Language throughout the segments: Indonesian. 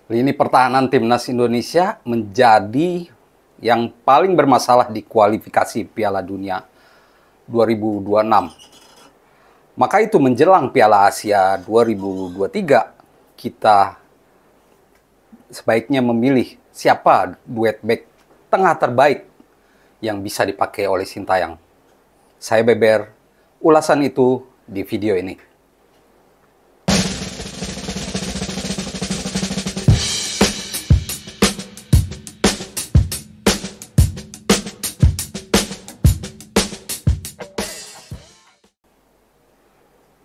Lini pertahanan timnas Indonesia menjadi yang paling bermasalah di kualifikasi Piala Dunia 2026. Maka itu menjelang Piala Asia 2023, kita sebaiknya memilih siapa duet back tengah terbaik yang bisa dipakai oleh Sintayong. Saya beber ulasan itu di video ini.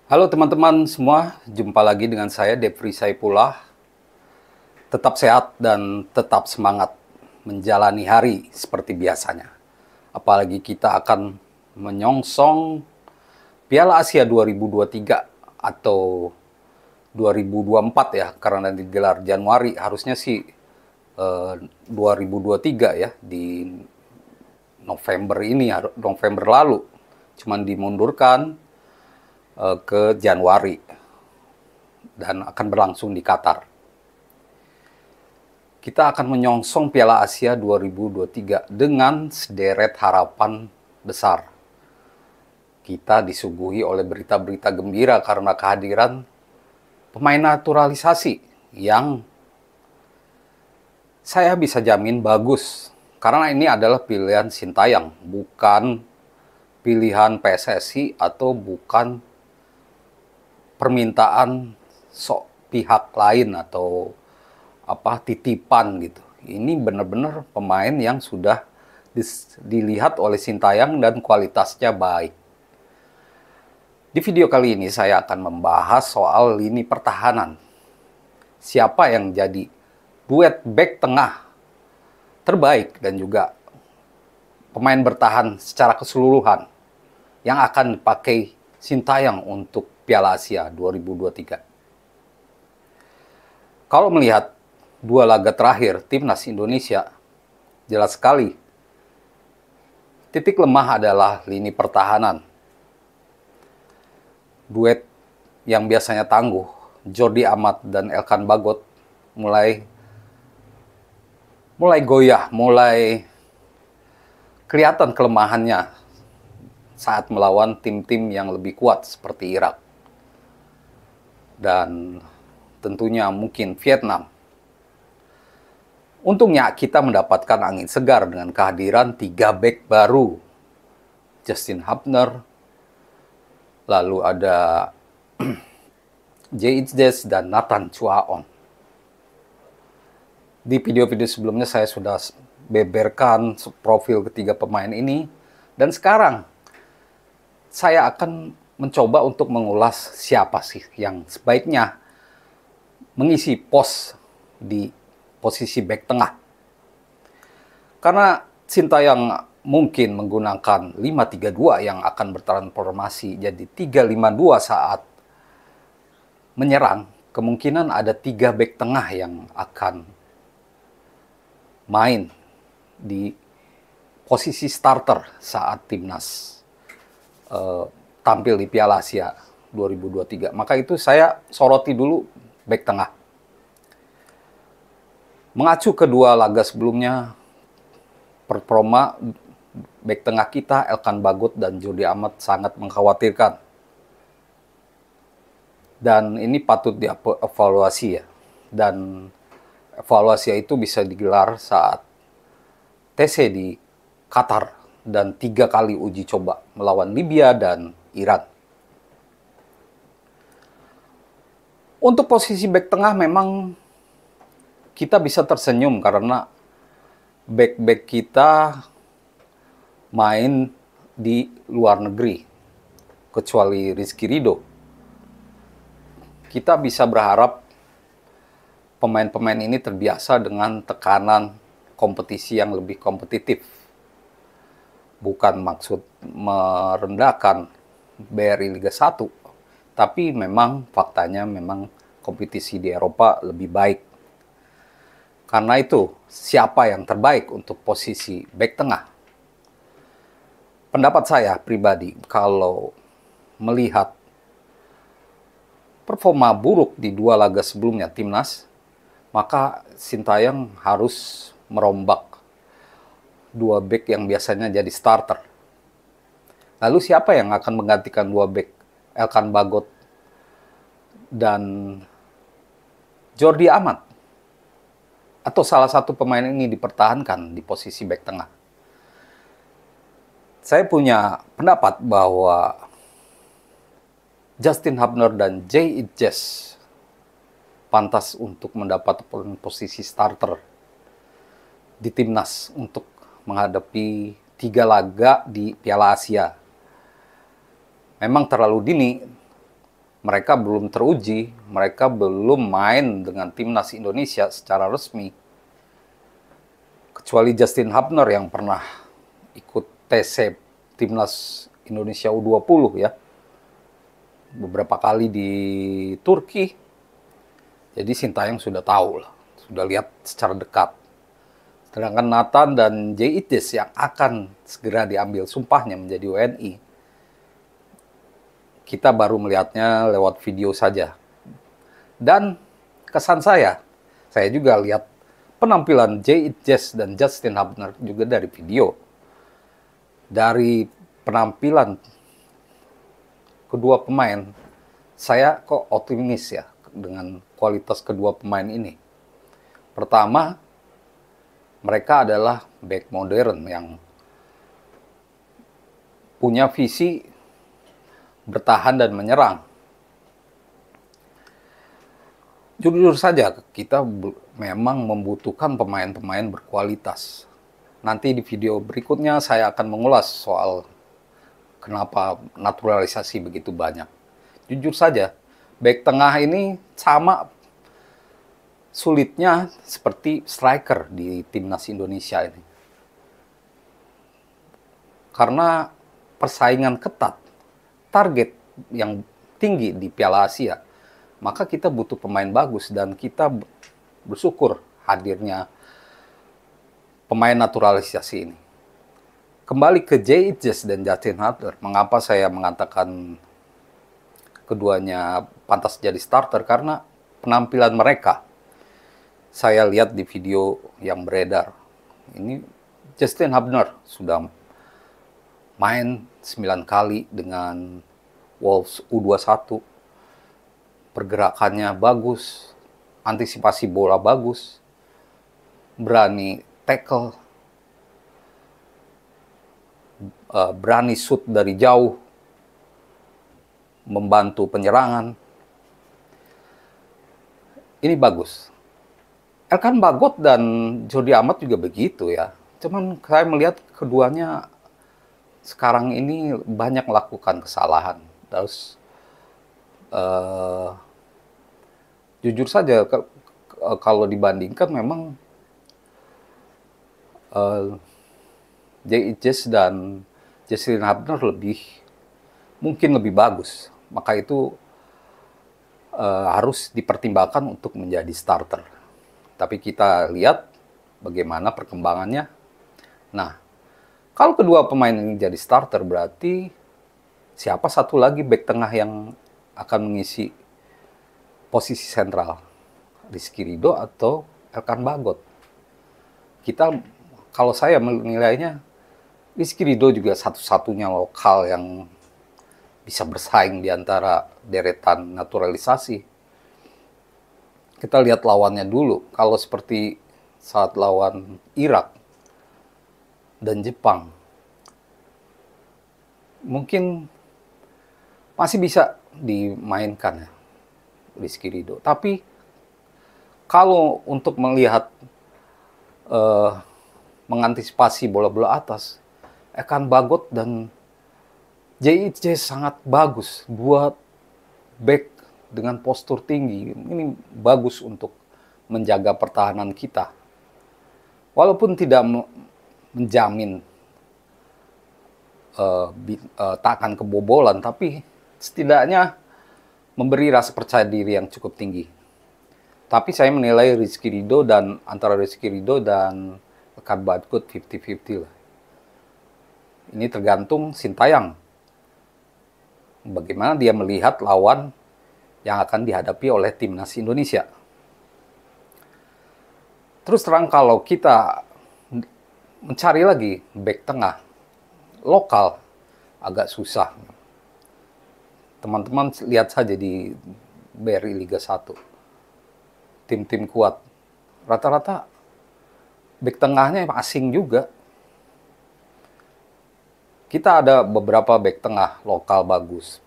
Halo teman-teman semua, jumpa lagi dengan saya Devri Saipullah. Tetap sehat dan tetap semangat menjalani hari seperti biasanya. Apalagi kita akan menyongsong Piala Asia 2023 atau 2024 ya, karena digelar Januari, harusnya sih 2023 ya, di November ini, November lalu. Cuman dimundurkan ke Januari dan akan berlangsung di Qatar. Kita akan menyongsong Piala Asia 2023 dengan sederet harapan besar. Kita disuguhi oleh berita-berita gembira karena kehadiran pemain naturalisasi yang saya bisa jamin bagus. Karena ini adalah pilihan Sintayong, bukan pilihan PSSI atau bukan permintaan pihak lain atau titipan gitu. Ini benar-benar pemain yang sudah dilihat oleh Sintayong dan kualitasnya baik. Di video kali ini saya akan membahas soal lini pertahanan. Siapa yang jadi duet back tengah terbaik dan juga pemain bertahan secara keseluruhan yang akan dipakai Sintayong untuk Piala Asia 2023. Kalau melihat dua laga terakhir timnas Indonesia, jelas sekali titik lemah adalah lini pertahanan. Duet yang biasanya tangguh, Jordi Amat dan Elkan Bagot mulai goyah, mulai kelihatan kelemahannya saat melawan tim-tim yang lebih kuat seperti Irak. Dan tentunya mungkin Vietnam. Untungnya kita mendapatkan angin segar dengan kehadiran 3 back baru. Justin Hubner, lalu ada J.H. dan Nathan Chuaon. Di video-video sebelumnya saya sudah beberkan profil ketiga pemain ini. Dan sekarang saya akan mencoba untuk mengulas siapa sih yang sebaiknya mengisi pos di posisi back tengah. Karena Sintayong mungkin menggunakan 5-3-2 yang akan bertransformasi jadi 3-5-2 saat menyerang, kemungkinan ada 3 back tengah yang akan main di posisi starter saat timnas tampil di Piala Asia 2023. Maka itu saya soroti dulu back tengah. Mengacu kedua laga sebelumnya, performa back tengah kita, Elkan Bagot dan Jordi Amat sangat mengkhawatirkan. Dan ini patut dievaluasi ya. Dan evaluasi itu bisa digelar saat TC di Qatar dan 3 kali uji coba melawan Libya dan Iran. Untuk posisi back tengah memang kita bisa tersenyum karena back-back kita main di luar negeri, kecuali Rizky Ridho. Kita bisa berharap pemain-pemain ini terbiasa dengan tekanan kompetisi yang lebih kompetitif. Bukan maksud merendahkan BRI Liga 1, tapi memang faktanya memang kompetisi di Eropa lebih baik. Karena itu, siapa yang terbaik untuk posisi back tengah? Pendapat saya pribadi, kalau melihat performa buruk di 2 laga sebelumnya timnas, maka Sintayong harus merombak dua back yang biasanya jadi starter. Lalu siapa yang akan menggantikan dua back Elkan Bagot dan Jordi Amat? Atau salah satu pemain ini dipertahankan di posisi back tengah? Saya punya pendapat bahwa Justin Hubner dan Jay Itjes pantas untuk mendapat posisi starter di timnas untuk menghadapi 3 laga di Piala Asia. Memang terlalu dini, mereka belum teruji, mereka belum main dengan timnas Indonesia secara resmi. Kecuali Justin Hubner yang pernah ikut TC timnas Indonesia U20 ya. Beberapa kali di Turki. Jadi Sintayong sudah tahu lah, sudah lihat secara dekat. Sedangkan Nathan dan Jay Itjes yang akan segera diambil sumpahnya menjadi WNI, kita baru melihatnya lewat video saja. Dan kesan saya juga lihat penampilan Jay Itjes dan Justin Hubner juga dari video. Dari penampilan kedua pemain, saya kok optimis ya dengan kualitas kedua pemain ini. Pertama, mereka adalah back modern yang punya visi bertahan dan menyerang. Jujur saja, kita memang membutuhkan pemain-pemain berkualitas. Nanti di video berikutnya saya akan mengulas soal kenapa naturalisasi begitu banyak. Jujur saja, back tengah ini sama sulitnya seperti striker di timnas Indonesia ini. Karena persaingan ketat, target yang tinggi di Piala Asia, maka kita butuh pemain bagus dan kita bersyukur hadirnya pemain naturalisasi ini. Kembali ke Jay Itjes dan Justin Hubner, mengapa saya mengatakan keduanya pantas jadi starter? Karena penampilan mereka, saya lihat di video yang beredar, ini Justin Hubner sudah main 9 kali dengan Wolves U21, pergerakannya bagus, antisipasi bola bagus, berani tackle, berani shoot dari jauh, membantu penyerangan. Ini bagus. Elkan Bagot dan Jordi Amat juga begitu ya. Cuman saya melihat keduanya sekarang ini banyak melakukan kesalahan. Terus jujur saja kalau dibandingkan memang Jay Itjes dan Justin Hubner mungkin lebih bagus. Maka itu harus dipertimbangkan untuk menjadi starter. Tapi kita lihat bagaimana perkembangannya. Nah, kalau kedua pemain ini jadi starter, berarti siapa satu lagi back tengah yang akan mengisi posisi sentral? Rizky Ridho atau Elkan Bagot? Kalau saya menilainya, Rizky Ridho juga satu-satunya lokal yang bisa bersaing di antara deretan naturalisasi. Kita lihat lawannya dulu. Kalau seperti saat lawan Irak dan Jepang, mungkin masih bisa dimainkan ya Rizky Ridho. Tapi kalau untuk melihat mengantisipasi bola-bola atas, Elkan Bagot dan Jay Itjes sangat bagus. Dua back dengan postur tinggi. Ini bagus untuk menjaga pertahanan kita. Walaupun tidak menjamin tak akan kebobolan, tapi setidaknya memberi rasa percaya diri yang cukup tinggi. Tapi saya menilai antara Rizky Ridho dan Elkan Bagot 50-50 lah. Ini tergantung Sintayong. Bagaimana dia melihat lawan yang akan dihadapi oleh timnas Indonesia. Terus terang kalau kita mencari lagi back tengah lokal agak susah. Teman-teman lihat saja di BRI Liga 1. Tim-tim kuat. Rata-rata back tengahnya asing juga. Kita ada beberapa back tengah lokal bagus.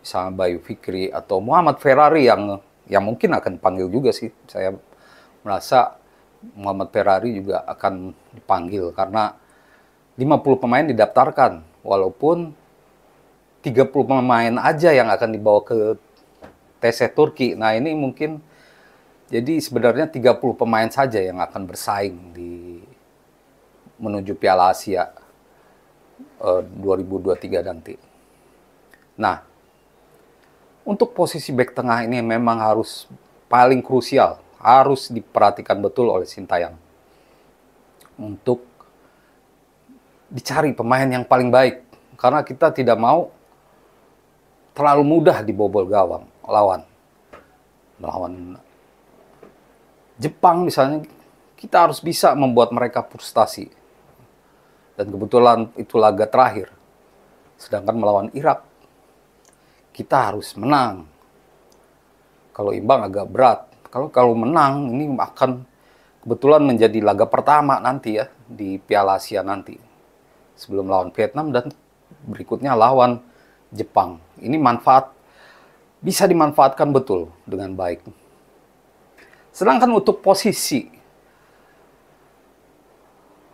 Misalnya Bayu Fikri atau Muhammad Ferrari yang mungkin akan dipanggil juga sih. Saya merasa Muhammad Ferrari juga akan dipanggil karena 50 pemain didaftarkan, walaupun 30 pemain aja yang akan dibawa ke TC Turki. Nah ini mungkin, jadi sebenarnya 30 pemain saja yang akan bersaing menuju Piala Asia 2023 nanti. Nah, untuk posisi bek tengah ini memang harus paling krusial, harus diperhatikan betul oleh Sintayong. Untuk dicari pemain yang paling baik, karena kita tidak mau terlalu mudah dibobol gawang lawan Jepang misalnya. Kita harus bisa membuat mereka frustasi, dan kebetulan itu laga terakhir. Sedangkan melawan Irak kita harus menang. Kalau imbang agak berat. Kalau menang ini akan kebetulan menjadi laga pertama nanti ya di Piala Asia nanti, sebelum lawan Vietnam dan berikutnya lawan Jepang. Ini bisa dimanfaatkan betul dengan baik. Sedangkan untuk posisi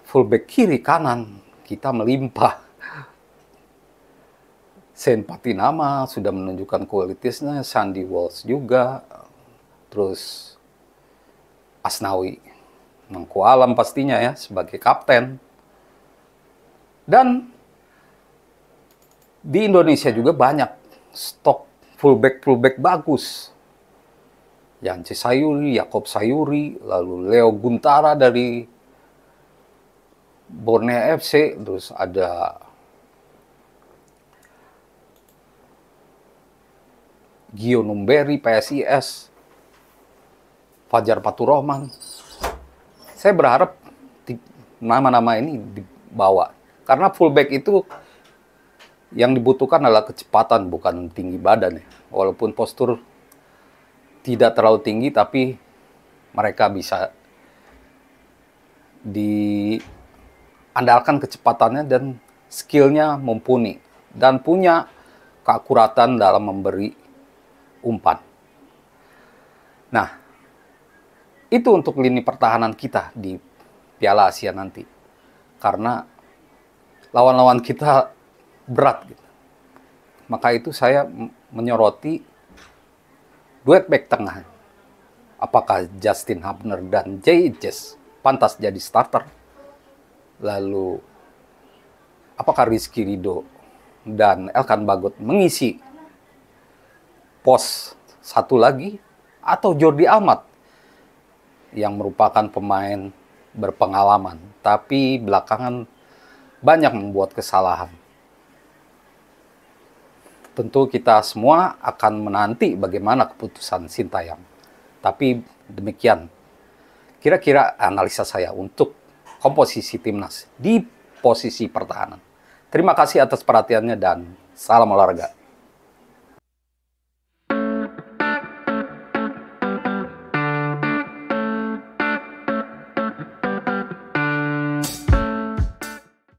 fullback kiri kanan kita melimpah. Sen Patinama sudah menunjukkan kualitasnya, Sandy Walsh juga, terus Asnawi Mangku Alam pastinya ya sebagai kapten. Dan di Indonesia juga banyak stok fullback bagus. Yance Sayuri, Yakob Sayuri, lalu Leo Guntara dari Borneo FC, terus ada Gio Numberi PSIS, Fajar Faturrahman. Saya berharap nama-nama ini dibawa. Karena fullback itu yang dibutuhkan adalah kecepatan, bukan tinggi badan ya. Walaupun postur tidak terlalu tinggi, tapi mereka bisa diandalkan kecepatannya dan skillnya mumpuni. Dan punya keakuratan dalam memberi umpan. Nah, itu untuk lini pertahanan kita di Piala Asia nanti. Karena lawan-lawan kita berat gitu. Maka itu saya menyoroti duet back tengah. Apakah Justin Hubner dan Jay Jess pantas jadi starter? Lalu apakah Rizky Ridho dan Elkan Bagot mengisi pos satu lagi, atau Jordi Amat yang merupakan pemain berpengalaman tapi belakangan banyak membuat kesalahan? Tentu kita semua akan menanti bagaimana keputusan Sintayong. Tapi demikian kira-kira analisa saya untuk komposisi timnas di posisi pertahanan. Terima kasih atas perhatiannya dan salam olahraga.